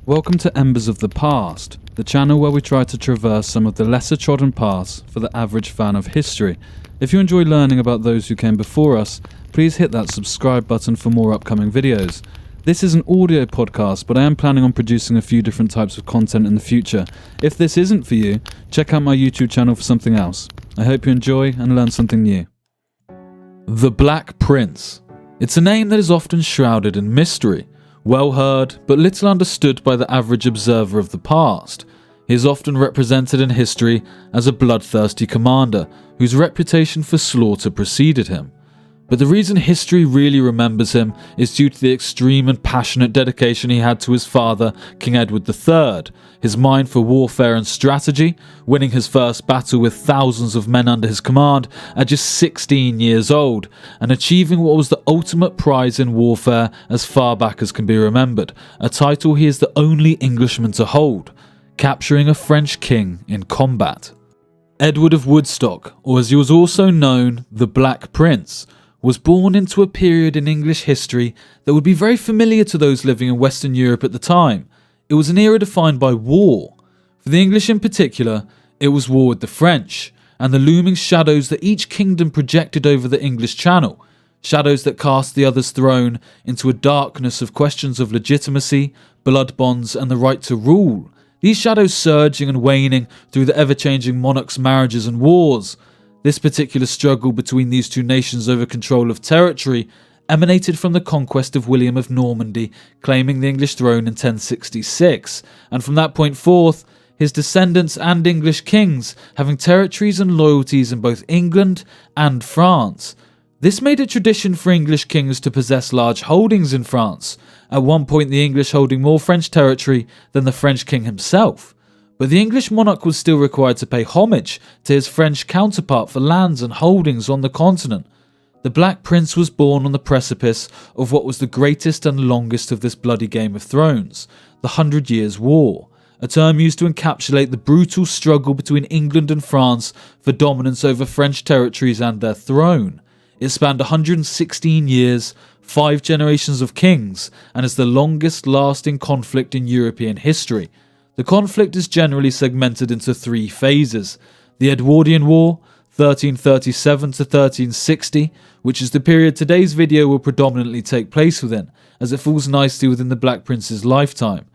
Welcome to Embers of the Past, the channel where we try to traverse some of the lesser trodden paths for the average fan of history. If you enjoy learning about those who came before us, please hit that subscribe button for more upcoming videos. This is an audio podcast, but I am planning on producing a few different types of content in the future. If this isn't for you, check out my YouTube channel for something else. I hope you enjoy and learn something new. The Black Prince. It's a name that is often shrouded in mystery. Well heard, but little understood by the average observer of the past. He is often represented in history as a bloodthirsty commander whose reputation for slaughter preceded him. But the reason history really remembers him is due to the extreme and passionate dedication he had to his father, King Edward III, his mind for warfare and strategy, winning his first battle with thousands of men under his command at just 16 years old, and achieving what was the ultimate prize in warfare as far back as can be remembered, a title he is the only Englishman to hold, capturing a French king in combat. Edward of Woodstock, or as he was also known, the Black Prince, was born into a period in English history that would be very familiar to those living in Western Europe at the time. It was an era defined by war. For the English in particular, it was war with the French, and the looming shadows that each kingdom projected over the English Channel, shadows that cast the other's throne into a darkness of questions of legitimacy, blood bonds, and the right to rule. These shadows surging and waning through the ever-changing monarchs' marriages and wars. This particular struggle between these two nations over control of territory emanated from the conquest of William of Normandy, claiming the English throne in 1066, and from that point forth, his descendants and English kings having territories and loyalties in both England and France. This made it tradition for English kings to possess large holdings in France, at one point the English holding more French territory than the French king himself. But the English monarch was still required to pay homage to his French counterpart for lands and holdings on the continent. The Black Prince was born on the precipice of what was the greatest and longest of this bloody Game of Thrones, the 100 Years' War, a term used to encapsulate the brutal struggle between England and France for dominance over French territories and their throne. It spanned 116 years, 5 generations of kings, and is the longest lasting conflict in European history. The conflict is generally segmented into 3 phases. The Edwardian War, 1337 to 1360, which is the period today's video will predominantly take place within, as it falls nicely within the Black Prince's lifetime.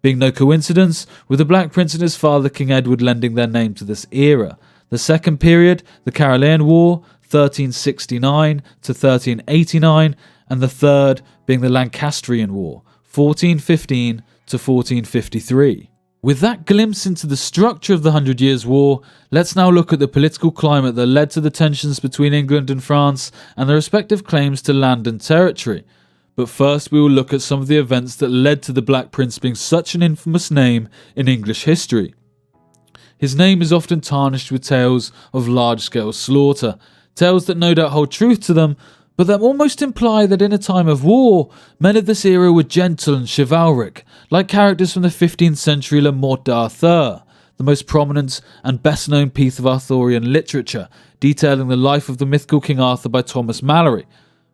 Being no coincidence, with the Black Prince and his father King Edward lending their name to this era. The second period, the Carolingian War, 1369 to 1389, and the third being the Lancastrian War, 1415 to 1453. With that glimpse into the structure of the 100 Years' War, let's now look at the political climate that led to the tensions between England and France and their respective claims to land and territory. But first we will look at some of the events that led to the Black Prince being such an infamous name in English history. His name is often tarnished with tales of large-scale slaughter, tales that no doubt hold truth to them, but that almost imply that in a time of war, men of this era were gentle and chivalric, like characters from the 15th century La Morte d'Arthur, the most prominent and best-known piece of Arthurian literature, detailing the life of the mythical King Arthur by Thomas Malory.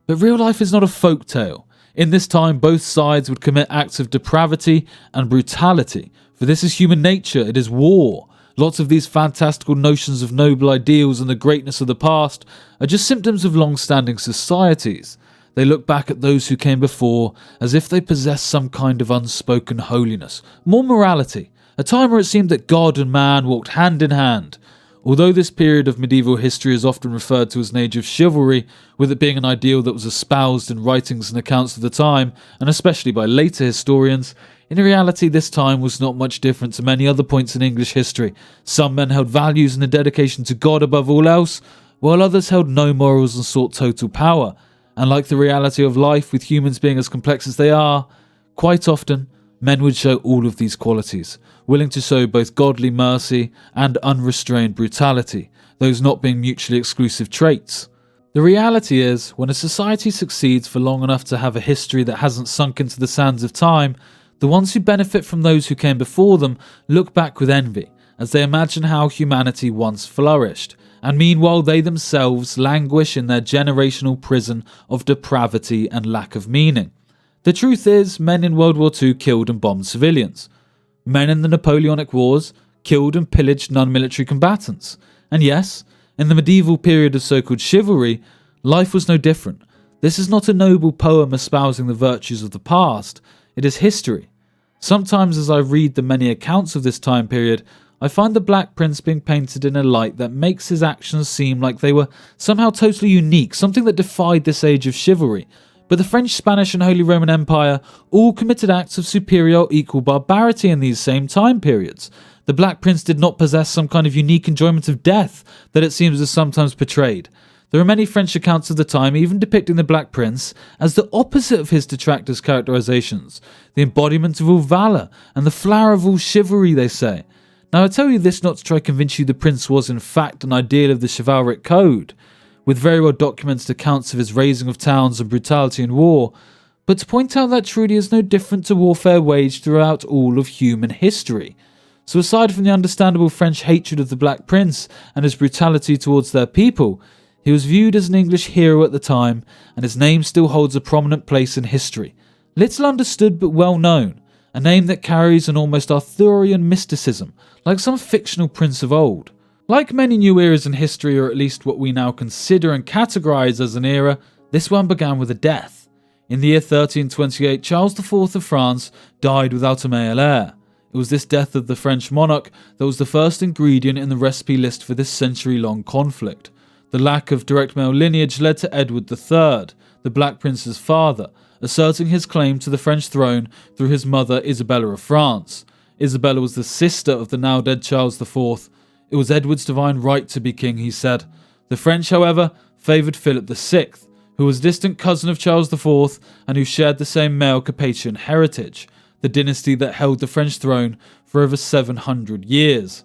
But real life is not a folk tale. In this time, both sides would commit acts of depravity and brutality, for this is human nature, it is war. Lots of these fantastical notions of noble ideals and the greatness of the past are just symptoms of long-standing societies. They look back at those who came before as if they possessed some kind of unspoken holiness, more morality, a time where it seemed that God and man walked hand in hand. Although this period of medieval history is often referred to as an age of chivalry, with it being an ideal that was espoused in writings and accounts of the time, and especially by later historians, in reality this time was not much different to many other points in English history. Some men held values and a dedication to God above all else, while others held no morals and sought total power. And like the reality of life, with humans being as complex as they are, quite often men would show all of these qualities, willing to show both godly mercy and unrestrained brutality, those not being mutually exclusive traits. The reality is, when a society succeeds for long enough to have a history that hasn't sunk into the sands of time, the ones who benefit from those who came before them look back with envy, as they imagine how humanity once flourished, and meanwhile they themselves languish in their generational prison of depravity and lack of meaning. The truth is, men in World War II killed and bombed civilians. Men in the Napoleonic Wars killed and pillaged non-military combatants. And yes, in the medieval period of so-called chivalry, life was no different. This is not a noble poem espousing the virtues of the past, it is history. Sometimes as I read the many accounts of this time period, I find the Black Prince being painted in a light that makes his actions seem like they were somehow totally unique, something that defied this age of chivalry. But the French, Spanish and Holy Roman Empire all committed acts of superior or equal barbarity in these same time periods. The Black Prince did not possess some kind of unique enjoyment of death that it seems is sometimes portrayed. There are many French accounts of the time even depicting the Black Prince as the opposite of his detractors' characterizations, the embodiment of all valour and the flower of all chivalry, they say. Now I tell you this not to try to convince you the prince was in fact an ideal of the chivalric code, with very well documented accounts of his razing of towns and brutality in war, but to point out that truly is no different to warfare waged throughout all of human history. So aside from the understandable French hatred of the Black Prince and his brutality towards their people, he was viewed as an English hero at the time, and his name still holds a prominent place in history. Little understood but well known, a name that carries an almost Arthurian mysticism, like some fictional prince of old. Like many new eras in history, or at least what we now consider and categorise as an era, this one began with a death. In the year 1328, Charles IV of France died without a male heir. It was this death of the French monarch that was the first ingredient in the recipe list for this century-long conflict. The lack of direct male lineage led to Edward III, the Black Prince's father, asserting his claim to the French throne through his mother Isabella of France. Isabella was the sister of the now dead Charles IV. It was Edward's divine right to be king, he said. The French, however, favoured Philip VI, who was a distant cousin of Charles IV and who shared the same male Carpathian heritage, the dynasty that held the French throne for over 700 years.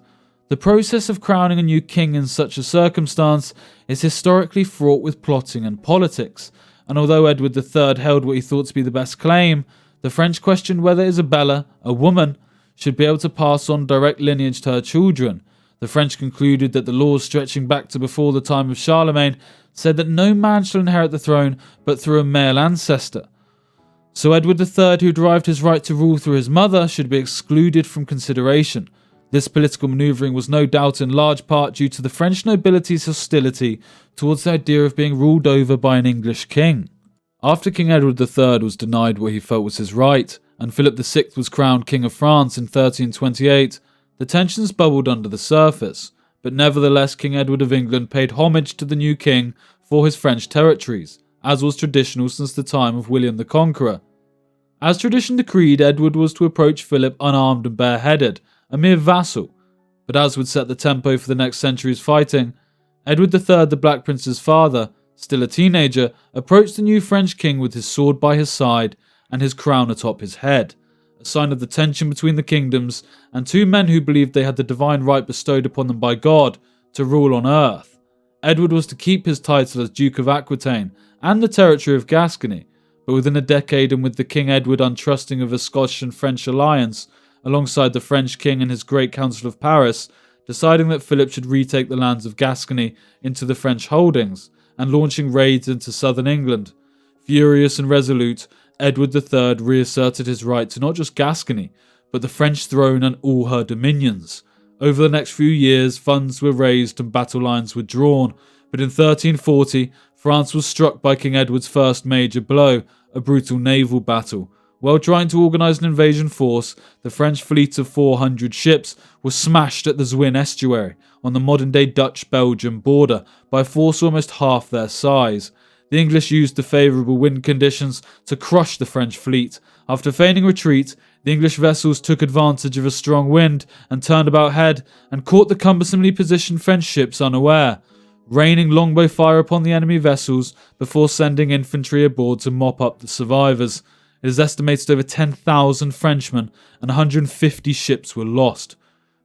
The process of crowning a new king in such a circumstance is historically fraught with plotting and politics, and although Edward III held what he thought to be the best claim, the French questioned whether Isabella, a woman, should be able to pass on direct lineage to her children. The French concluded that the laws stretching back to before the time of Charlemagne said that no man shall inherit the throne but through a male ancestor. So Edward III, who derived his right to rule through his mother, should be excluded from consideration. This political manoeuvring was no doubt in large part due to the French nobility's hostility towards the idea of being ruled over by an English king. After King Edward III was denied what he felt was his right, and Philip VI was crowned King of France in 1328, the tensions bubbled under the surface, but nevertheless King Edward of England paid homage to the new king for his French territories, as was traditional since the time of William the Conqueror. As tradition decreed, Edward was to approach Philip unarmed and bareheaded, a mere vassal, but as would set the tempo for the next century's fighting, Edward III, the Black Prince's father, still a teenager, approached the new French king with his sword by his side and his crown atop his head, a sign of the tension between the kingdoms and two men who believed they had the divine right bestowed upon them by God to rule on earth. Edward was to keep his title as Duke of Aquitaine and the territory of Gascony, but within a decade and with the King Edward untrusting of a Scottish and French alliance, alongside the French king and his Great Council of Paris, deciding that Philip should retake the lands of Gascony into the French holdings, and launching raids into southern England. Furious and resolute, Edward III reasserted his right to not just Gascony, but the French throne and all her dominions. Over the next few years, funds were raised and battle lines were drawn, but in 1340, France was struck by King Edward's first major blow, a brutal naval battle. While trying to organise an invasion force, the French fleet of 400 ships was smashed at the Zwin estuary on the modern-day Dutch-Belgian border by a force almost half their size. The English used the favourable wind conditions to crush the French fleet. After feigning retreat, the English vessels took advantage of a strong wind and turned about head and caught the cumbersomely positioned French ships unaware, raining longbow fire upon the enemy vessels before sending infantry aboard to mop up the survivors. It is estimated over 10,000 Frenchmen and 150 ships were lost.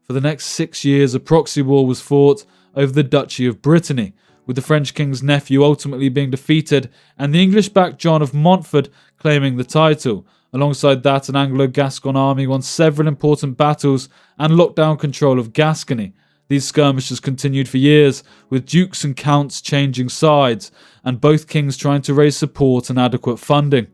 For the next 6 years, a proxy war was fought over the Duchy of Brittany, with the French king's nephew ultimately being defeated and the English-backed John of Montfort claiming the title. Alongside that, an Anglo-Gascon army won several important battles and locked down control of Gascony. These skirmishes continued for years, with dukes and counts changing sides, and both kings trying to raise support and adequate funding.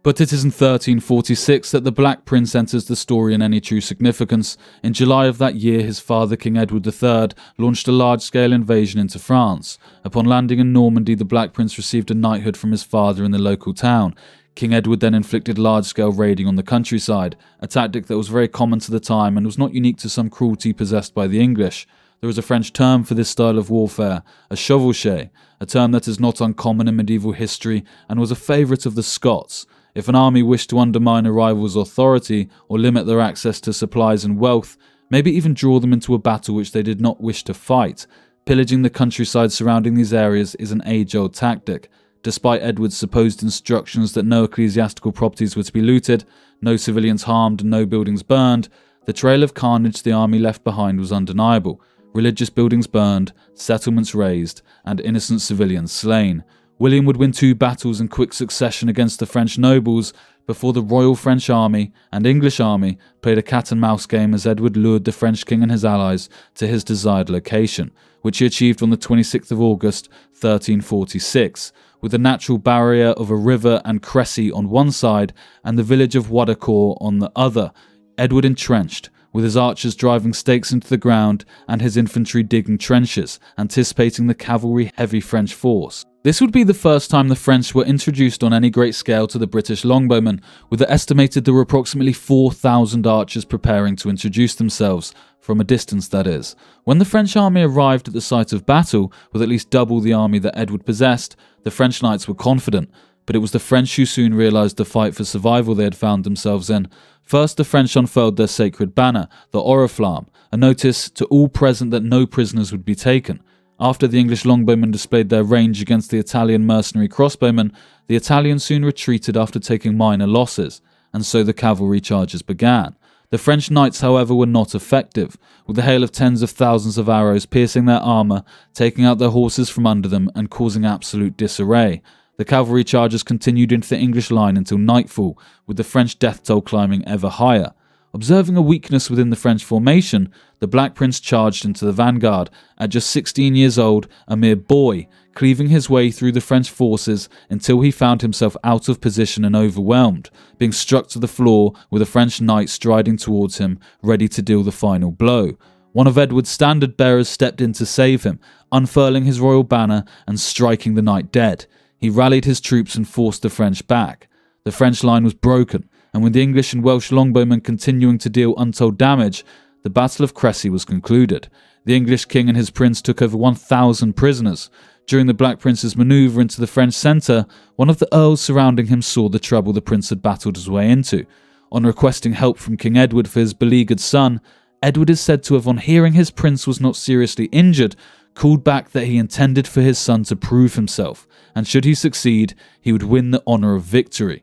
But it is in 1346 that the Black Prince enters the story in any true significance. In July of that year, his father, King Edward III, launched a large-scale invasion into France. Upon landing in Normandy, the Black Prince received a knighthood from his father in the local town. King Edward then inflicted large-scale raiding on the countryside, a tactic that was very common to the time and was not unique to some cruelty possessed by the English. There is a French term for this style of warfare, a chevauchée, a term that is not uncommon in medieval history and was a favourite of the Scots. If an army wished to undermine a rival's authority or limit their access to supplies and wealth, maybe even draw them into a battle which they did not wish to fight, pillaging the countryside surrounding these areas is an age-old tactic. Despite Edward's supposed instructions that no ecclesiastical properties were to be looted, no civilians harmed and no buildings burned, the trail of carnage the army left behind was undeniable. Religious buildings burned, settlements razed, and innocent civilians slain. William would win 2 battles in quick succession against the French nobles before the Royal French Army and English Army played a cat-and-mouse game as Edward lured the French king and his allies to his desired location, which he achieved on the 26th of August, 1346, with the natural barrier of a river and Crécy on one side and the village of Wadacourt on the other. Edward entrenched, with his archers driving stakes into the ground and his infantry digging trenches, anticipating the cavalry-heavy French force. This would be the first time the French were introduced on any great scale to the British longbowmen, with it estimated there were approximately 4,000 archers preparing to introduce themselves, from a distance that is. When the French army arrived at the site of battle, with at least double the army that Edward possessed, the French knights were confident, but it was the French who soon realised the fight for survival they had found themselves in. First, the French unfurled their sacred banner, the oriflamme, a notice to all present that no prisoners would be taken. After the English longbowmen displayed their range against the Italian mercenary crossbowmen, the Italians soon retreated after taking minor losses, and so the cavalry charges began. The French knights, however, were not effective, with a hail of tens of thousands of arrows piercing their armour, taking out their horses from under them and causing absolute disarray. The cavalry charges continued into the English line until nightfall, with the French death toll climbing ever higher. Observing a weakness within the French formation, the Black Prince charged into the vanguard, at just 16 years old, a mere boy, cleaving his way through the French forces until he found himself out of position and overwhelmed, being struck to the floor with a French knight striding towards him, ready to deal the final blow. One of Edward's standard bearers stepped in to save him, unfurling his royal banner and striking the knight dead. He rallied his troops and forced the French back. The French line was broken, and with the English and Welsh longbowmen continuing to deal untold damage, the Battle of Crécy was concluded. The English king and his prince took over 1,000 prisoners. During the Black Prince's manoeuvre into the French centre, one of the earls surrounding him saw the trouble the prince had battled his way into. On requesting help from King Edward for his beleaguered son, Edward is said to have, on hearing his prince was not seriously injured, called back that he intended for his son to prove himself, and should he succeed, he would win the honour of victory.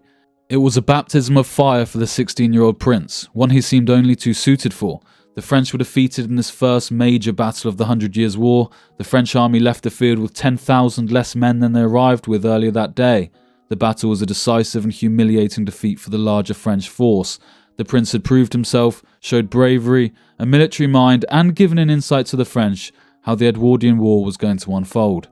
It was a baptism of fire for the 16-year-old prince, one he seemed only too suited for. The French were defeated in this first major battle of the 100 Years' War. The French army left the field with 10,000 less men than they arrived with earlier that day. The battle was a decisive and humiliating defeat for the larger French force. The prince had proved himself, showed bravery, a military mind, and given an insight to the French how the Edwardian War was going to unfold.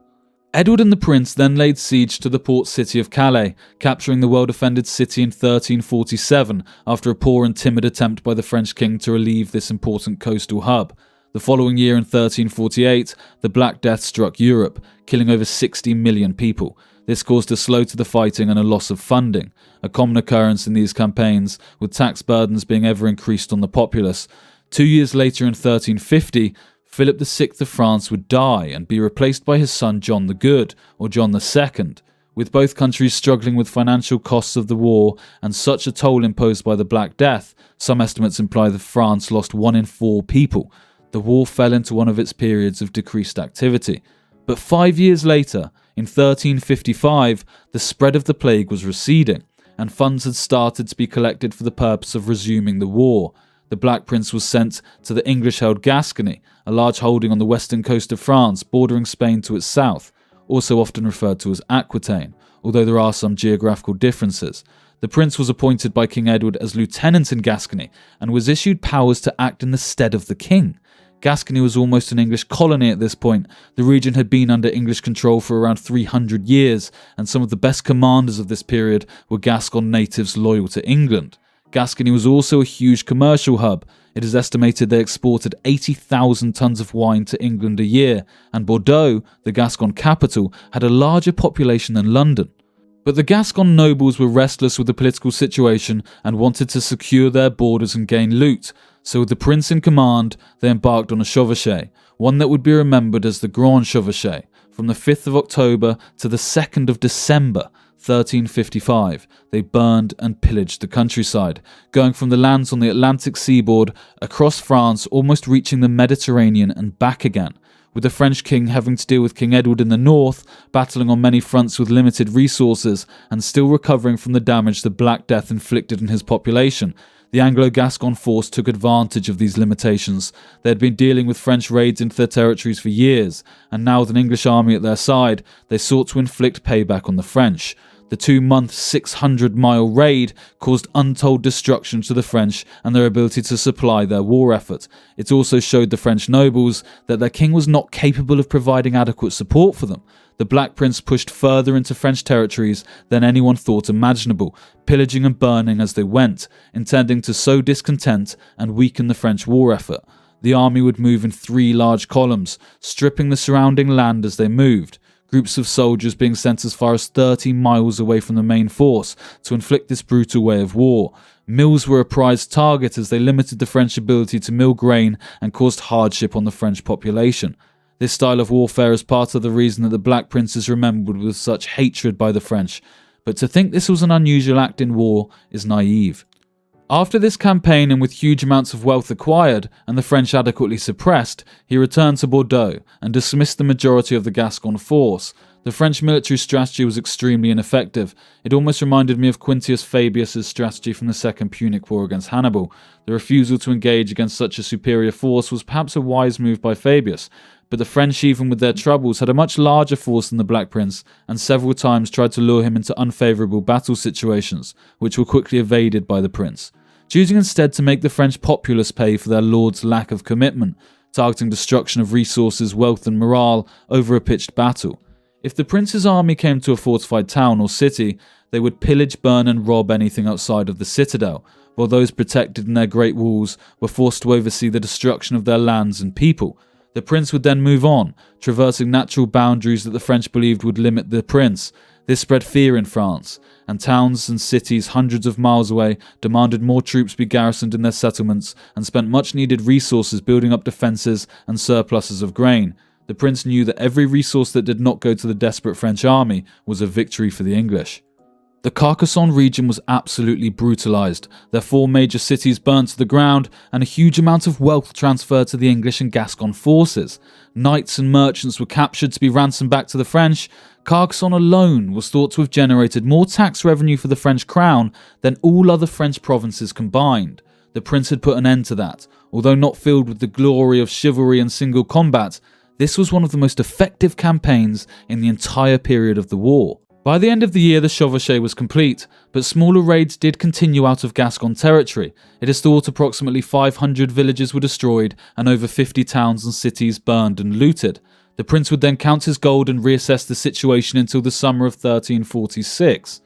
Edward and the prince then laid siege to the port city of Calais, capturing the well-defended city in 1347 after a poor and timid attempt by the French king to relieve this important coastal hub. The following year in 1348, the Black Death struck Europe, killing over 60 million people. This caused a slow to the fighting and a loss of funding, a common occurrence in these campaigns, with tax burdens being ever increased on the populace. 2 years later in 1350, Philip VI of France would die and be replaced by his son John the Good, or John II. With both countries struggling with financial costs of the war and such a toll imposed by the Black Death, some estimates imply that France lost 1 in 4 people. The war fell into one of its periods of decreased activity. But 5 years later, in 1355, the spread of the plague was receding, and funds had started to be collected for the purpose of resuming the war. The Black Prince was sent to the English-held Gascony, a large holding on the western coast of France, bordering Spain to its south, also often referred to as Aquitaine, although there are some geographical differences. The prince was appointed by King Edward as lieutenant in Gascony, and was issued powers to act in the stead of the king. Gascony was almost an English colony at this point. The region had been under English control for around 300 years, and some of the best commanders of this period were Gascon natives loyal to England. Gascony was also a huge commercial hub. It is estimated they exported 80,000 tons of wine to England a year, and Bordeaux, the Gascon capital, had a larger population than London. But the Gascon nobles were restless with the political situation and wanted to secure their borders and gain loot. So with the prince in command, they embarked on a chevauchée, one that would be remembered as the Grand Chevauchée, from the 5th of October to the 2nd of December, 1355. They burned and pillaged the countryside, going from the lands on the Atlantic seaboard across France, almost reaching the Mediterranean and back again, with the French king having to deal with King Edward in the north, battling on many fronts with limited resources and still recovering from the damage the Black Death inflicted on his population. The Anglo-Gascon force took advantage of these limitations. They had been dealing with French raids into their territories for years, and now with an English army at their side, they sought to inflict payback on the French. The 2-month, 600-mile raid caused untold destruction to the French and their ability to supply their war effort. It also showed the French nobles that their king was not capable of providing adequate support for them. The Black Prince pushed further into French territories than anyone thought imaginable, pillaging and burning as they went, intending to sow discontent and weaken the French war effort. The army would move in 3 large columns, stripping the surrounding land as they moved. Groups of soldiers being sent as far as 30 miles away from the main force to inflict this brutal way of war. Mills were a prized target as they limited the French ability to mill grain and caused hardship on the French population. This style of warfare is part of the reason that the Black Prince is remembered with such hatred by the French, but to think this was an unusual act in war is naive. After this campaign, and with huge amounts of wealth acquired and the French adequately suppressed, he returned to Bordeaux and dismissed the majority of the Gascon force. The French military strategy was extremely ineffective. It almost reminded me of Quintius Fabius's strategy from the Second Punic War against Hannibal. The refusal to engage against such a superior force was perhaps a wise move by Fabius, but the French, even with their troubles, had a much larger force than the Black Prince, and several times tried to lure him into unfavourable battle situations, which were quickly evaded by the prince, choosing instead to make the French populace pay for their lord's lack of commitment, targeting destruction of resources, wealth and morale over a pitched battle. If the prince's army came to a fortified town or city, they would pillage, burn and rob anything outside of the citadel, while those protected in their great walls were forced to oversee the destruction of their lands and people. The prince would then move on, traversing natural boundaries that the French believed would limit the prince. This spread fear in France, and towns and cities hundreds of miles away demanded more troops be garrisoned in their settlements and spent much needed resources building up defences and surpluses of grain. The prince knew that every resource that did not go to the desperate French army was a victory for the English. The Carcassonne region was absolutely brutalised, their 4 major cities burnt to the ground, and a huge amount of wealth transferred to the English and Gascon forces. Knights and merchants were captured to be ransomed back to the French. Carcassonne alone was thought to have generated more tax revenue for the French crown than all other French provinces combined. The prince had put an end to that. Although not filled with the glory of chivalry and single combat, this was one of the most effective campaigns in the entire period of the war. By the end of the year, the chevauchée was complete, but smaller raids did continue out of Gascon territory. It is thought approximately 500 villages were destroyed and over 50 towns and cities burned and looted. The prince would then count his gold and reassess the situation until the summer of 1346.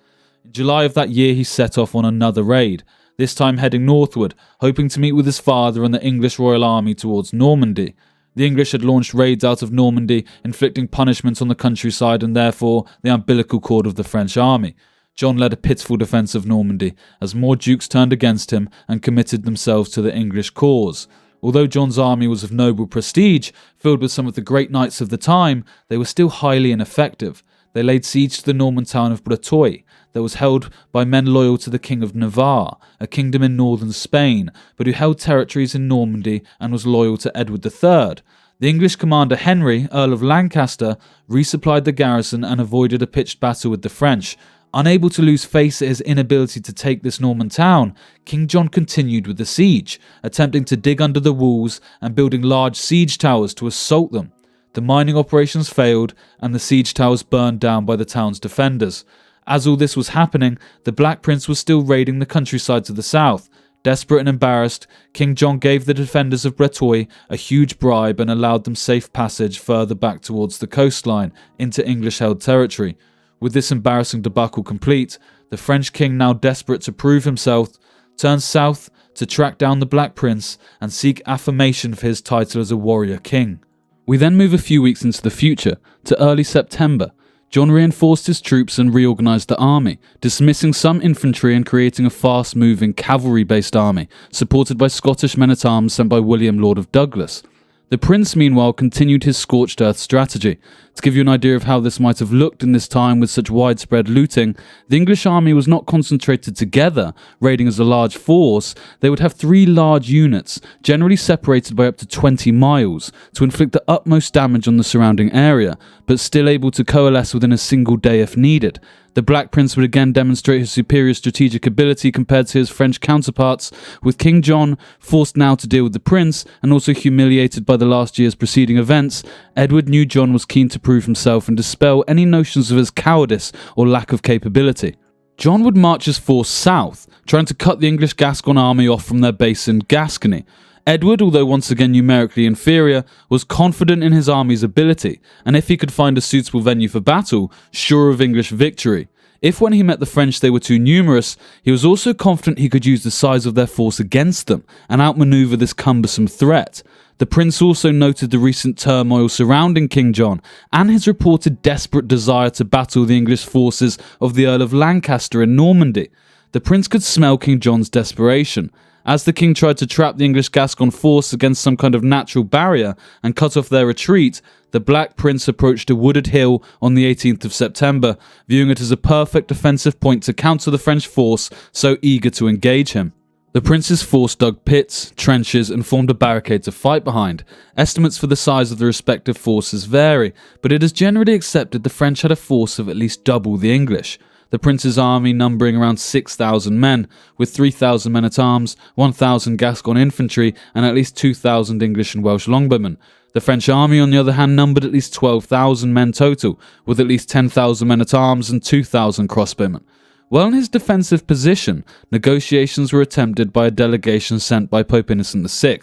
In July of that year, he set off on another raid, this time heading northward, hoping to meet with his father and the English royal army towards Normandy. The English had launched raids out of Normandy, inflicting punishments on the countryside and therefore the umbilical cord of the French army. John led a pitiful defence of Normandy, as more dukes turned against him and committed themselves to the English cause. Although John's army was of noble prestige, filled with some of the great knights of the time, they were still highly ineffective. They laid siege to the Norman town of Brétigny, that was held by men loyal to the King of Navarre, a kingdom in northern Spain, but who held territories in Normandy and was loyal to Edward III. The English commander Henry, Earl of Lancaster, resupplied the garrison and avoided a pitched battle with the French. Unable to lose face at his inability to take this Norman town, King John continued with the siege, attempting to dig under the walls and building large siege towers to assault them. The mining operations failed and the siege towers burned down by the town's defenders. As all this was happening, the Black Prince was still raiding the countryside to the south. Desperate and embarrassed, King John gave the defenders of Brétigny a huge bribe and allowed them safe passage further back towards the coastline into English-held territory. With this embarrassing debacle complete, the French king, now desperate to prove himself, turned south to track down the Black Prince and seek affirmation for his title as a warrior king. We then move a few weeks into the future, to early September. John reinforced his troops and reorganised the army, dismissing some infantry and creating a fast-moving cavalry-based army, supported by Scottish men-at-arms sent by William Lord of Douglas. The prince, meanwhile, continued his scorched earth strategy. To give you an idea of how this might have looked in this time with such widespread looting, the English army was not concentrated together, raiding as a large force. They would have 3 large units, generally separated by up to 20 miles, to inflict the utmost damage on the surrounding area, but still able to coalesce within a single day if needed. The Black Prince would again demonstrate his superior strategic ability compared to his French counterparts, with King John forced now to deal with the Prince, and also humiliated by the last year's preceding events. Edward knew John was keen to prove himself and dispel any notions of his cowardice or lack of capability. John would march his force south, trying to cut the English Gascon army off from their base in Gascony. Edward, although once again numerically inferior, was confident in his army's ability, and if he could find a suitable venue for battle, sure of English victory. If when he met the French they were too numerous, he was also confident he could use the size of their force against them and outmaneuver this cumbersome threat. The prince also noted the recent turmoil surrounding King John and his reported desperate desire to battle the English forces of the Earl of Lancaster in Normandy. The prince could smell King John's desperation. As the king tried to trap the English Gascon force against some kind of natural barrier and cut off their retreat, the Black Prince approached a wooded hill on the 18th of September, viewing it as a perfect defensive point to counter the French force so eager to engage him. The prince's force dug pits, trenches, and formed a barricade to fight behind. Estimates for the size of the respective forces vary, but it is generally accepted the French had a force of at least double the English. The prince's army numbering around 6,000 men, with 3,000 men-at-arms, 1,000 Gascon infantry, and at least 2,000 English and Welsh longbowmen. The French army, on the other hand, numbered at least 12,000 men total, with at least 10,000 men-at-arms and 2,000 crossbowmen. While in his defensive position, negotiations were attempted by a delegation sent by Pope Innocent VI.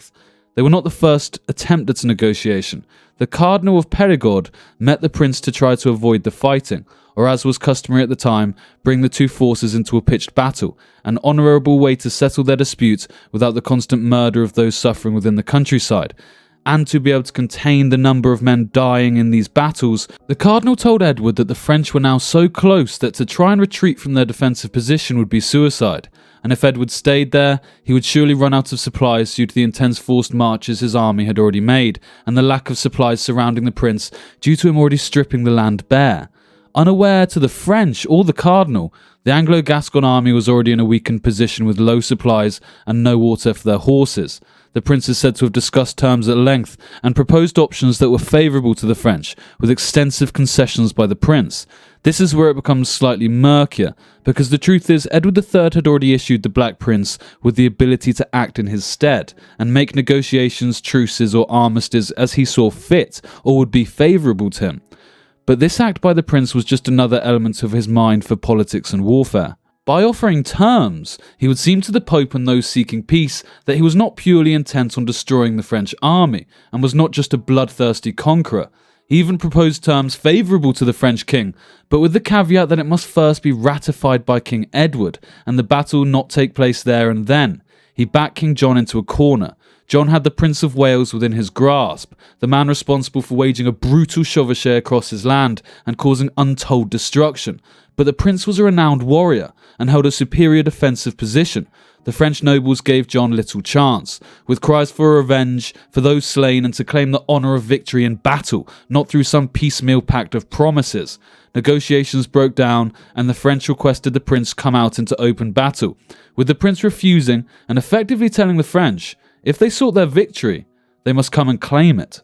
They were not the first attempt at a negotiation. The Cardinal of Perigord met the prince to try to avoid the fighting, or as was customary at the time, bring the two forces into a pitched battle, an honourable way to settle their dispute without the constant murder of those suffering within the countryside. And to be able to contain the number of men dying in these battles, the Cardinal told Edward that the French were now so close that to try and retreat from their defensive position would be suicide, and if Edward stayed there, he would surely run out of supplies due to the intense forced marches his army had already made, and the lack of supplies surrounding the prince due to him already stripping the land bare. Unaware to the French or the Cardinal, the Anglo-Gascon army was already in a weakened position with low supplies and no water for their horses. The prince is said to have discussed terms at length and proposed options that were favourable to the French, with extensive concessions by the prince. This is where it becomes slightly murkier, because the truth is Edward III had already issued the Black Prince with the ability to act in his stead, and make negotiations, truces or armistices as he saw fit, or would be favourable to him. But this act by the prince was just another element of his mind for politics and warfare. By offering terms, he would seem to the Pope and those seeking peace that he was not purely intent on destroying the French army, and was not just a bloodthirsty conqueror. He even proposed terms favourable to the French king, but with the caveat that it must first be ratified by King Edward, and the battle not take place there and then. He backed King John into a corner. John had the Prince of Wales within his grasp, the man responsible for waging a brutal chevauchée across his land and causing untold destruction. But the prince was a renowned warrior and held a superior defensive position. The French nobles gave John little chance, with cries for revenge for those slain and to claim the honour of victory in battle, not through some piecemeal pact of promises. Negotiations broke down and the French requested the prince come out into open battle, with the prince refusing and effectively telling the French, if they sought their victory, they must come and claim it.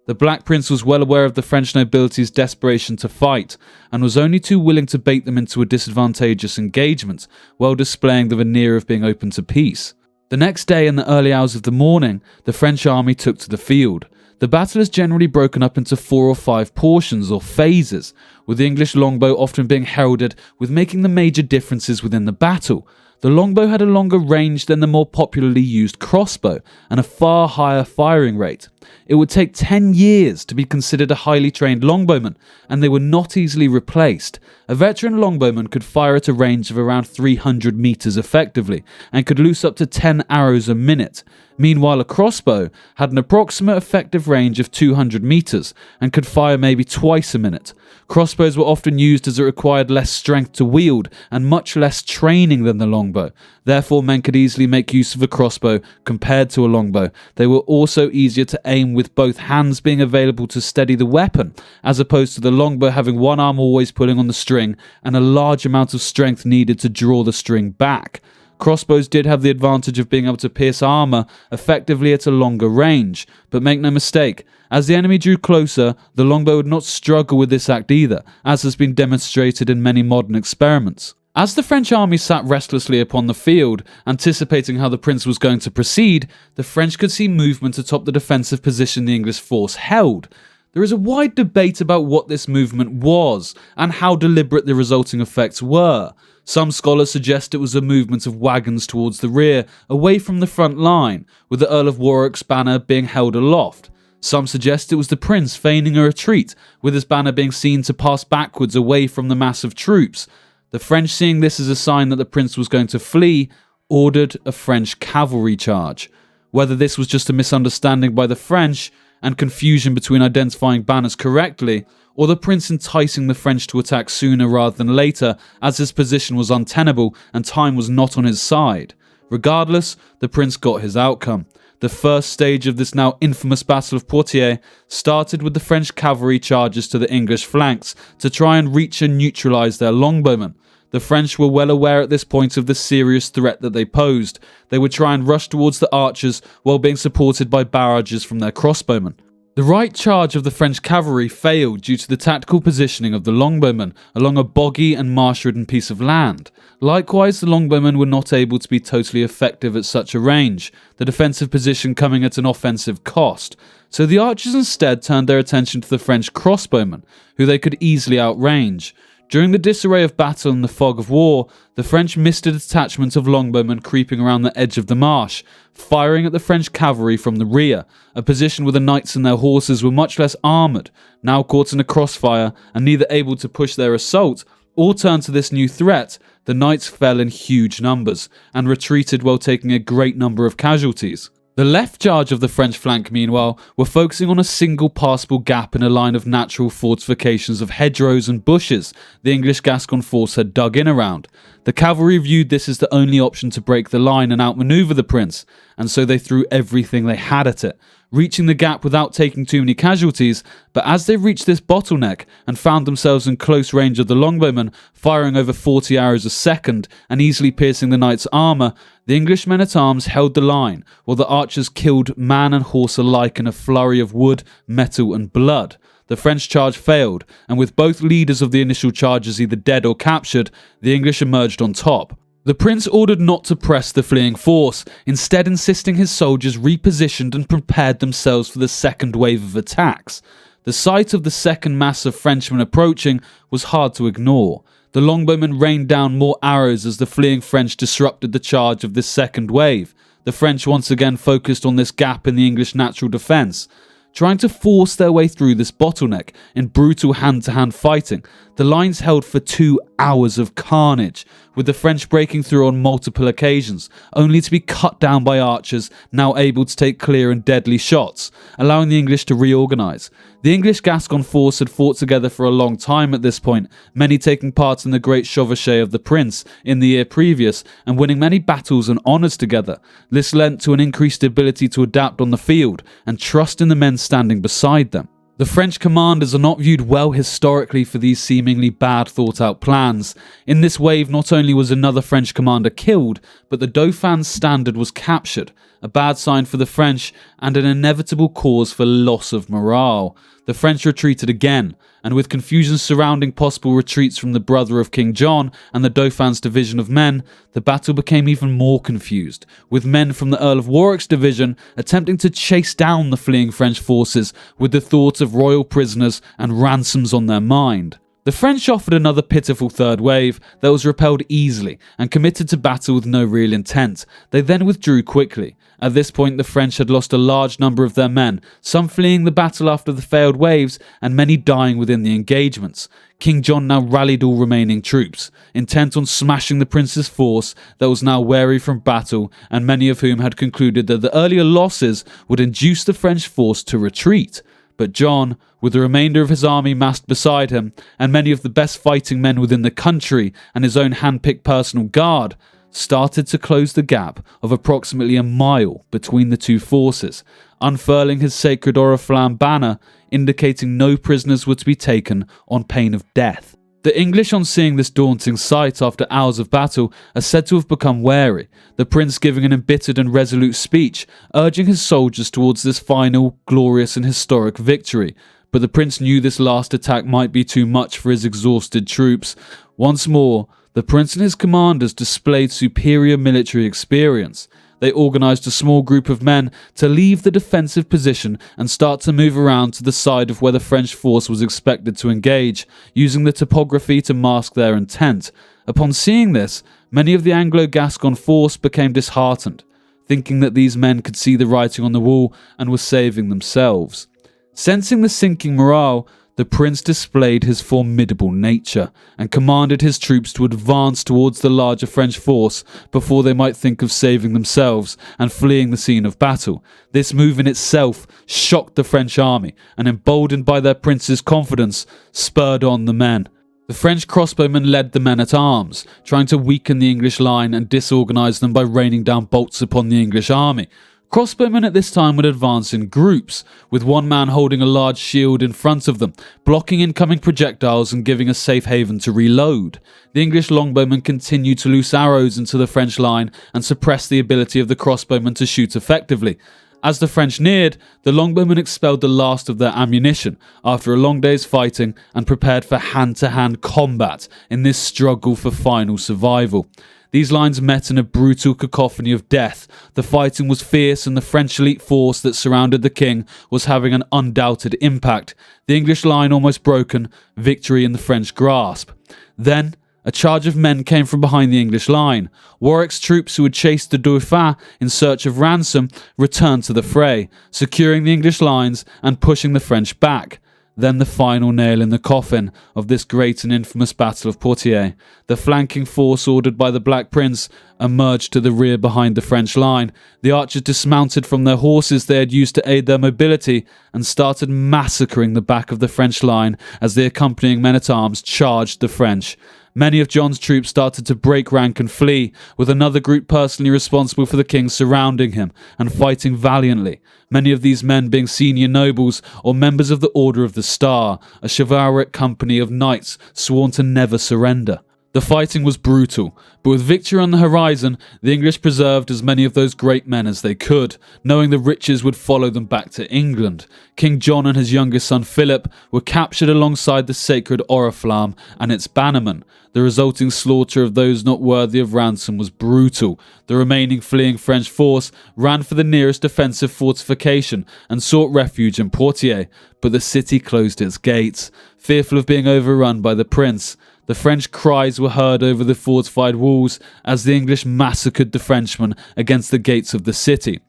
The Black Prince was well aware of the French nobility's desperation to fight, and was only too willing to bait them into a disadvantageous engagement, while displaying the veneer of being open to peace. The next day, in the early hours of the morning, the French army took to the field. The battle is generally broken up into 4 or 5 portions or phases, with the English longbow often being heralded with making the major differences within the battle. The longbow had a longer range than the more popularly used crossbow, and a far higher firing rate. It would take 10 years to be considered a highly trained longbowman, and they were not easily replaced. A veteran longbowman could fire at a range of around 300 meters effectively, and could loose up to 10 arrows a minute. Meanwhile, a crossbow had an approximate effective range of 200 meters, and could fire maybe twice a minute. Crossbows were often used as it required less strength to wield, and much less training than the longbow. Therefore, men could easily make use of a crossbow compared to a longbow. They were also easier to aim with both hands being available to steady the weapon, as opposed to the longbow having one arm always pulling on the string and a large amount of strength needed to draw the string back. Crossbows did have the advantage of being able to pierce armor effectively at a longer range, but make no mistake, as the enemy drew closer, the longbow would not struggle with this act either, as has been demonstrated in many modern experiments. As the French army sat restlessly upon the field, anticipating how the prince was going to proceed, the French could see movement atop the defensive position the English force held. There is a wide debate about what this movement was, and how deliberate the resulting effects were. Some scholars suggest it was a movement of wagons towards the rear, away from the front line, with the Earl of Warwick's banner being held aloft. Some suggest it was the prince feigning a retreat, with his banner being seen to pass backwards away from the mass of troops. The French, seeing this as a sign that the prince was going to flee, ordered a French cavalry charge. Whether this was just a misunderstanding by the French and confusion between identifying banners correctly, or the prince enticing the French to attack sooner rather than later, as his position was untenable and time was not on his side. Regardless, the prince got his outcome. The first stage of this now infamous Battle of Poitiers started with the French cavalry charges to the English flanks to try and reach and neutralise their longbowmen. The French were well aware at this point of the serious threat that they posed. They would try and rush towards the archers while being supported by barrages from their crossbowmen. The right charge of the French cavalry failed due to the tactical positioning of the longbowmen along a boggy and marsh-ridden piece of land. Likewise, the longbowmen were not able to be totally effective at such a range, the defensive position coming at an offensive cost. So the archers instead turned their attention to the French crossbowmen, who they could easily outrange. During the disarray of battle and the fog of war, the French missed a detachment of longbowmen creeping around the edge of the marsh, firing at the French cavalry from the rear, a position where the knights and their horses were much less armoured, now caught in a crossfire and neither able to push their assault or turn to this new threat. The knights fell in huge numbers and retreated while taking a great number of casualties. The left charge of the French flank, meanwhile, were focusing on a single passable gap in a line of natural fortifications of hedgerows and bushes the English Gascon force had dug in around. The cavalry viewed this as the only option to break the line and outmaneuver the prince, and so they threw everything they had at it, reaching the gap without taking too many casualties. But as they reached this bottleneck and found themselves in close range of the longbowmen, firing over 40 arrows a second and easily piercing the knight's armour, the English men-at-arms held the line, while the archers killed man and horse alike in a flurry of wood, metal and blood. The French charge failed, and with both leaders of the initial charges either dead or captured, the English emerged on top. The prince ordered not to press the fleeing force, instead insisting his soldiers repositioned and prepared themselves for the second wave of attacks. The sight of the second mass of Frenchmen approaching was hard to ignore. The longbowmen rained down more arrows as the fleeing French disrupted the charge of this second wave. The French once again focused on this gap in the English natural defence, trying to force their way through this bottleneck in brutal hand-to-hand fighting. The lines held for 2 hours of carnage, with the French breaking through on multiple occasions, only to be cut down by archers now able to take clear and deadly shots, allowing the English to reorganise. The English Gascon force had fought together for a long time at this point, many taking part in the great chevauchée of the prince in the year previous and winning many battles and honours together. This lent to an increased ability to adapt on the field and trust in the men standing beside them. The French commanders are not viewed well historically for these seemingly bad thought-out plans. In this wave, not only was another French commander killed, but the Dauphin's standard was captured, a bad sign for the French and an inevitable cause for loss of morale. The French retreated again, and with confusion surrounding possible retreats from the brother of King John and the Dauphin's division of men, the battle became even more confused, with men from the Earl of Warwick's division attempting to chase down the fleeing French forces with the thought of royal prisoners and ransoms on their mind. The French offered another pitiful third wave that was repelled easily and committed to battle with no real intent. They then withdrew quickly. At this point, the French had lost a large number of their men, some fleeing the battle after the failed waves, and many dying within the engagements. King John now rallied all remaining troops, intent on smashing the prince's force that was now weary from battle, and many of whom had concluded that the earlier losses would induce the French force to retreat. But John, with the remainder of his army massed beside him, and many of the best fighting men within the country, and his own hand-picked personal guard, started to close the gap of approximately a mile between the two forces, unfurling his sacred oriflamme banner, indicating no prisoners were to be taken on pain of death. The English, on seeing this daunting sight after hours of battle, are said to have become wary, the prince giving an embittered and resolute speech, urging his soldiers towards this final, glorious and historic victory. But the prince knew this last attack might be too much for his exhausted troops. Once more, the prince and his commanders displayed superior military experience. They organised a small group of men to leave the defensive position and start to move around to the side of where the French force was expected to engage, using the topography to mask their intent. Upon seeing this, many of the Anglo-Gascon force became disheartened, thinking that these men could see the writing on the wall and were saving themselves. Sensing the sinking morale, the prince displayed his formidable nature and commanded his troops to advance towards the larger French force before they might think of saving themselves and fleeing the scene of battle. This move in itself shocked the French army and, emboldened by their prince's confidence, spurred on the men. The French crossbowmen led the men-at-arms, trying to weaken the English line and disorganize them by raining down bolts upon the English army. Crossbowmen at this time would advance in groups, with one man holding a large shield in front of them, blocking incoming projectiles and giving a safe haven to reload. The English longbowmen continued to loose arrows into the French line and suppress the ability of the crossbowmen to shoot effectively. As the French neared, the longbowmen expelled the last of their ammunition after a long day's fighting and prepared for hand-to-hand combat in this struggle for final survival. These lines met in a brutal cacophony of death. The fighting was fierce and the French elite force that surrounded the king was having an undoubted impact. The English line almost broken, victory in the French grasp. Then, a charge of men came from behind the English line. Warwick's troops, who had chased the Dauphin in search of ransom, returned to the fray, securing the English lines and pushing the French back. Then the final nail in the coffin of this great and infamous Battle of Poitiers. The flanking force ordered by the Black Prince emerged to the rear behind the French line. The archers dismounted from their horses they had used to aid their mobility and started massacring the back of the French line as the accompanying men-at-arms charged the French. Many of John's troops started to break rank and flee, with another group personally responsible for the king surrounding him and fighting valiantly, many of these men being senior nobles or members of the Order of the Star, a chivalric company of knights sworn to never surrender. The fighting was brutal, but with victory on the horizon, the English preserved as many of those great men as they could, knowing the riches would follow them back to England. King John and his youngest son Philip were captured alongside the sacred oriflamme and its bannermen. The resulting slaughter of those not worthy of ransom was brutal. The remaining fleeing French force ran for the nearest defensive fortification and sought refuge in Poitiers, but the city closed its gates, fearful of being overrun by the prince. The French cries were heard over the fortified walls as the English massacred the Frenchmen against the gates of the city.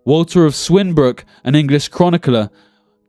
Walter of Swinbrook, an English chronicler,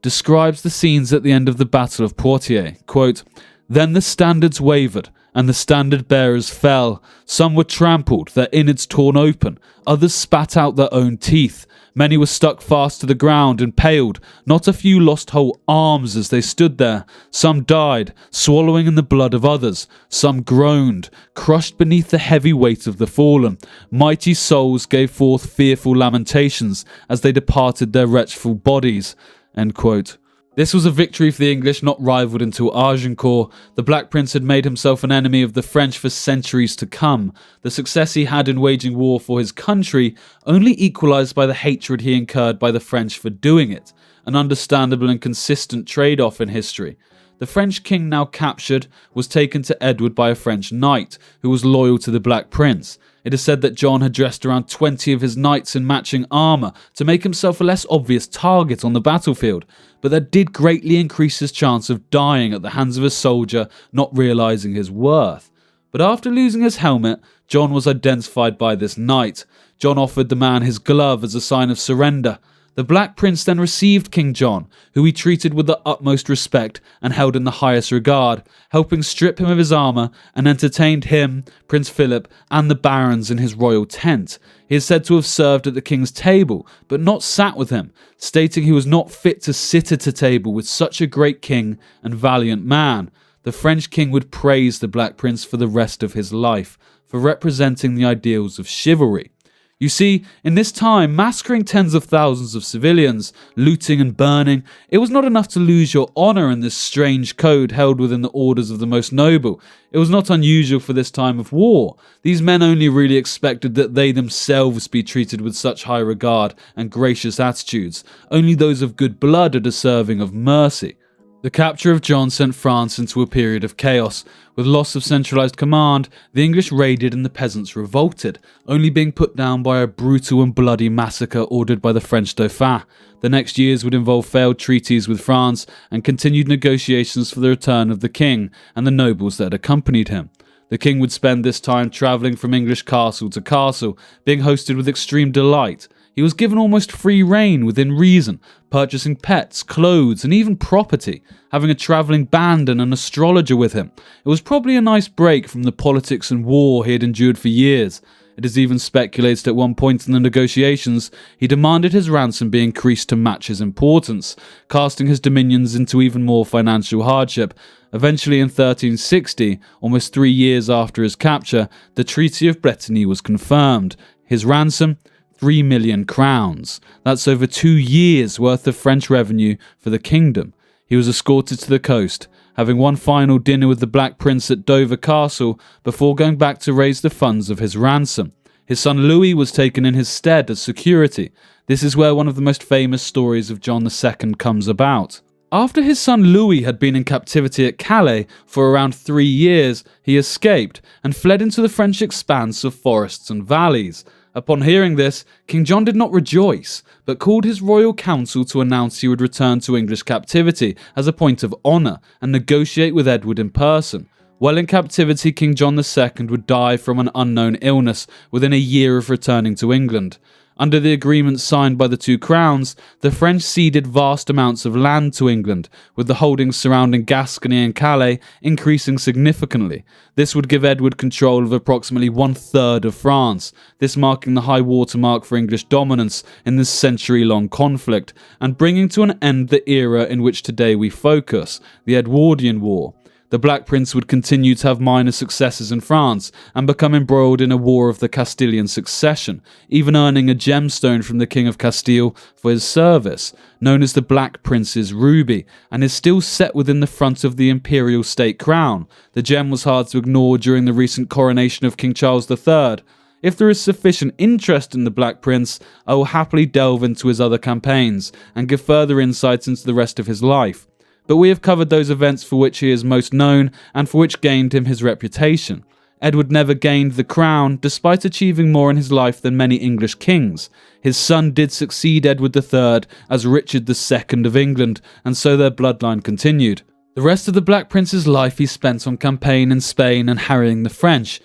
describes the scenes at the end of the Battle of Poitiers. Quote, "Then the standards wavered, and the standard bearers fell. Some were trampled, their innards torn open. Others spat out their own teeth. Many were stuck fast to the ground, impaled. Not a few lost whole arms as they stood there. Some died, swallowing in the blood of others. Some groaned, crushed beneath the heavy weight of the fallen. Mighty souls gave forth fearful lamentations as they departed their wretchful bodies." End quote. This was a victory for the English not rivaled until Agincourt. The Black Prince had made himself an enemy of the French for centuries to come. The success he had in waging war for his country only equalised by the hatred he incurred by the French for doing it, an understandable and consistent trade-off in history. The French king, now captured, was taken to Edward by a French knight who was loyal to the Black Prince. It is said that John had dressed around 20 of his knights in matching armour to make himself a less obvious target on the battlefield, but that did greatly increase his chance of dying at the hands of a soldier not realising his worth. But after losing his helmet, John was identified by this knight. John offered the man his glove as a sign of surrender. The Black Prince then received King John, who he treated with the utmost respect and held in the highest regard, helping strip him of his armour and entertained him, Prince Philip, and the barons in his royal tent. He is said to have served at the king's table, but not sat with him, stating he was not fit to sit at a table with such a great king and valiant man. The French king would praise the Black Prince for the rest of his life, for representing the ideals of chivalry. You see, in this time, massacring tens of thousands of civilians, looting and burning, it was not enough to lose your honour in this strange code held within the orders of the most noble. It was not unusual for this time of war. These men only really expected that they themselves be treated with such high regard and gracious attitudes. Only those of good blood are deserving of mercy. The capture of John sent France into a period of chaos. With loss of centralised command, the English raided and the peasants revolted, only being put down by a brutal and bloody massacre ordered by the French Dauphin. The next years would involve failed treaties with France and continued negotiations for the return of the king and the nobles that had accompanied him. The king would spend this time travelling from English castle to castle, being hosted with extreme delight. He was given almost free rein within reason, purchasing pets, clothes, and even property, having a travelling band and an astrologer with him. It was probably a nice break from the politics and war he had endured for years. It is even speculated at one point in the negotiations he demanded his ransom be increased to match his importance, casting his dominions into even more financial hardship. Eventually in 1360, almost 3 years after his capture, the Treaty of Brétigny was confirmed. His ransom? 3 million crowns. That's over 2 years' worth of French revenue for the kingdom. He was escorted to the coast, having one final dinner with the Black Prince at Dover Castle before going back to raise the funds of his ransom. His son Louis was taken in his stead as security. This is where one of the most famous stories of John II comes about. After his son Louis had been in captivity at Calais for around 3 years, he escaped and fled into the French expanse of forests and valleys. Upon hearing this, King John did not rejoice, but called his royal council to announce he would return to English captivity as a point of honour and negotiate with Edward in person. While in captivity, King John II would die from an unknown illness within a year of returning to England. Under the agreement signed by the two crowns, the French ceded vast amounts of land to England, with the holdings surrounding Gascony and Calais increasing significantly. This would give Edward control of approximately 1/3 of France, this marking the high watermark for English dominance in this century-long conflict, and bringing to an end the era in which today we focus, the Edwardian War. The Black Prince would continue to have minor successes in France and become embroiled in a war of the Castilian succession, even earning a gemstone from the King of Castile for his service, known as the Black Prince's Ruby, and is still set within the front of the imperial state crown. The gem was hard to ignore during the recent coronation of King Charles III. If there is sufficient interest in the Black Prince, I will happily delve into his other campaigns and give further insights into the rest of his life. But we have covered those events for which he is most known and for which gained him his reputation. Edward never gained the crown, despite achieving more in his life than many English kings. His son did succeed Edward III as Richard II of England, and so their bloodline continued. The rest of the Black Prince's life he spent on campaign in Spain and harrying the French.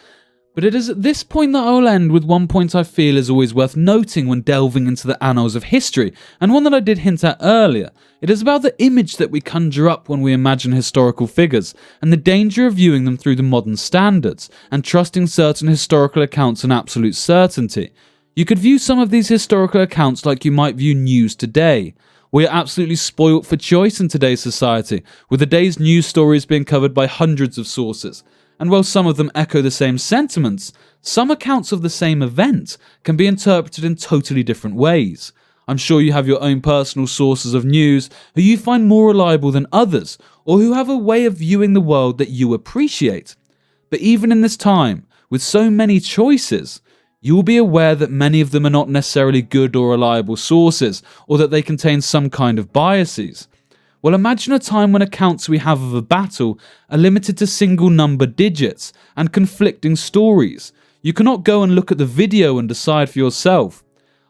But it is at this point that I will end with one point I feel is always worth noting when delving into the annals of history, and one that I did hint at earlier. It is about the image that we conjure up when we imagine historical figures, and the danger of viewing them through the modern standards, and trusting certain historical accounts in absolute certainty. You could view some of these historical accounts like you might view news today. We are absolutely spoilt for choice in today's society, with the day's news stories being covered by hundreds of sources. And while some of them echo the same sentiments, some accounts of the same event can be interpreted in totally different ways. I'm sure you have your own personal sources of news who you find more reliable than others, or who have a way of viewing the world that you appreciate. But even in this time, with so many choices, you will be aware that many of them are not necessarily good or reliable sources, or that they contain some kind of biases. Well, imagine a time when accounts we have of a battle are limited to single number digits and conflicting stories. You cannot go and look at the video and decide for yourself.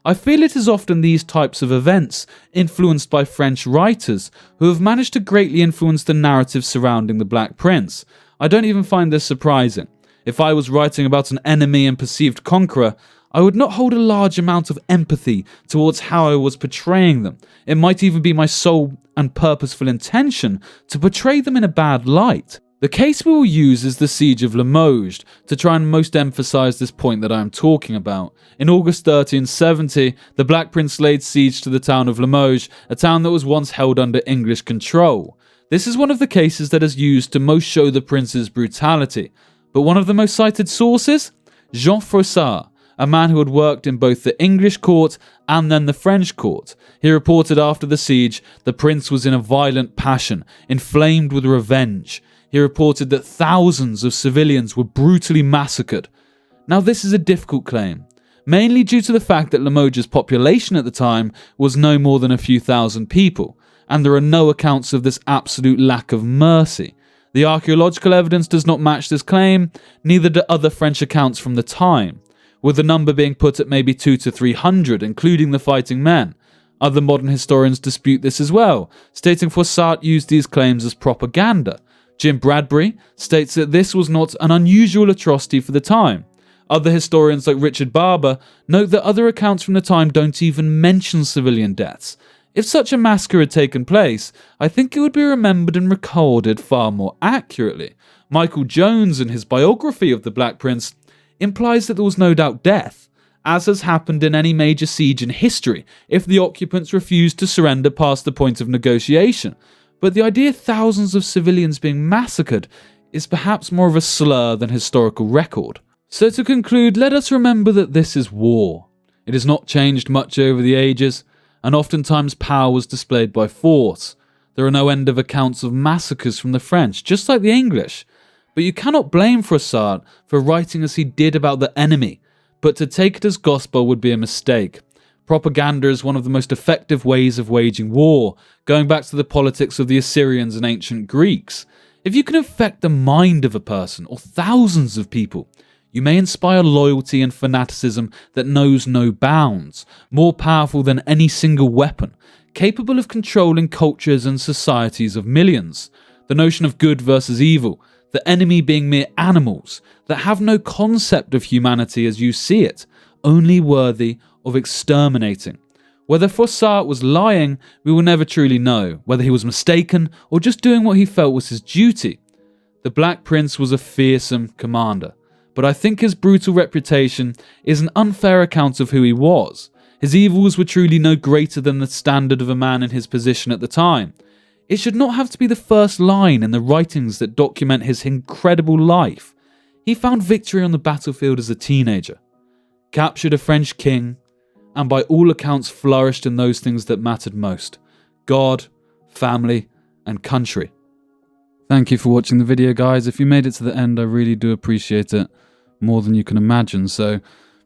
I feel it is often these types of events, influenced by French writers, who have managed to greatly influence the narrative surrounding the Black Prince. I don't even find this surprising. If I was writing about an enemy and perceived conqueror, I would not hold a large amount of empathy towards how I was portraying them. It might even be my sole and purposeful intention to portray them in a bad light. The case we will use is the Siege of Limoges, to try and most emphasise this point that I am talking about. In August 1370, the Black Prince laid siege to the town of Limoges, a town that was once held under English control. This is one of the cases that is used to most show the prince's brutality. But one of the most cited sources? Jean Froissart, a man who had worked in both the English court and then the French court. He reported after the siege, the prince was in a violent passion, inflamed with revenge. He reported that thousands of civilians were brutally massacred. Now this is a difficult claim, mainly due to the fact that Limoges' population at the time was no more than a few thousand people, and there are no accounts of this absolute lack of mercy. The archaeological evidence does not match this claim, neither do other French accounts from the time, with the number being put at maybe 200 to 300, including the fighting men. Other modern historians dispute this as well, stating Froissart used these claims as propaganda. Jim Bradbury states that this was not an unusual atrocity for the time. Other historians like Richard Barber note that other accounts from the time don't even mention civilian deaths. If such a massacre had taken place, I think it would be remembered and recorded far more accurately. Michael Jones, in his biography of the Black Prince, implies that there was no doubt death, as has happened in any major siege in history if the occupants refused to surrender past the point of negotiation. But the idea of thousands of civilians being massacred is perhaps more of a slur than historical record. So to conclude, let us remember that this is war. It has not changed much over the ages, and oftentimes power was displayed by force. There are no end of accounts of massacres from the French, just like the English. But you cannot blame Froissart for writing as he did about the enemy, but to take it as gospel would be a mistake. Propaganda is one of the most effective ways of waging war, going back to the politics of the Assyrians and ancient Greeks. If you can affect the mind of a person, or thousands of people, you may inspire loyalty and fanaticism that knows no bounds, more powerful than any single weapon, capable of controlling cultures and societies of millions. The notion of good versus evil, the enemy being mere animals that have no concept of humanity as you see it, only worthy of exterminating. Whether Froissart was lying, we will never truly know, whether he was mistaken or just doing what he felt was his duty. The Black Prince was a fearsome commander, but I think his brutal reputation is an unfair account of who he was. His evils were truly no greater than the standard of a man in his position at the time. It should not have to be the first line in the writings that document his incredible life. He found victory on the battlefield as a teenager, captured a French king, and by all accounts flourished in those things that mattered most: God, family, and country. Thank you for watching the video, guys. If you made it to the end, I really do appreciate it, more than you can imagine, so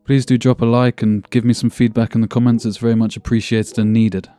please do drop a like and give me some feedback in the comments. It's very much appreciated and needed.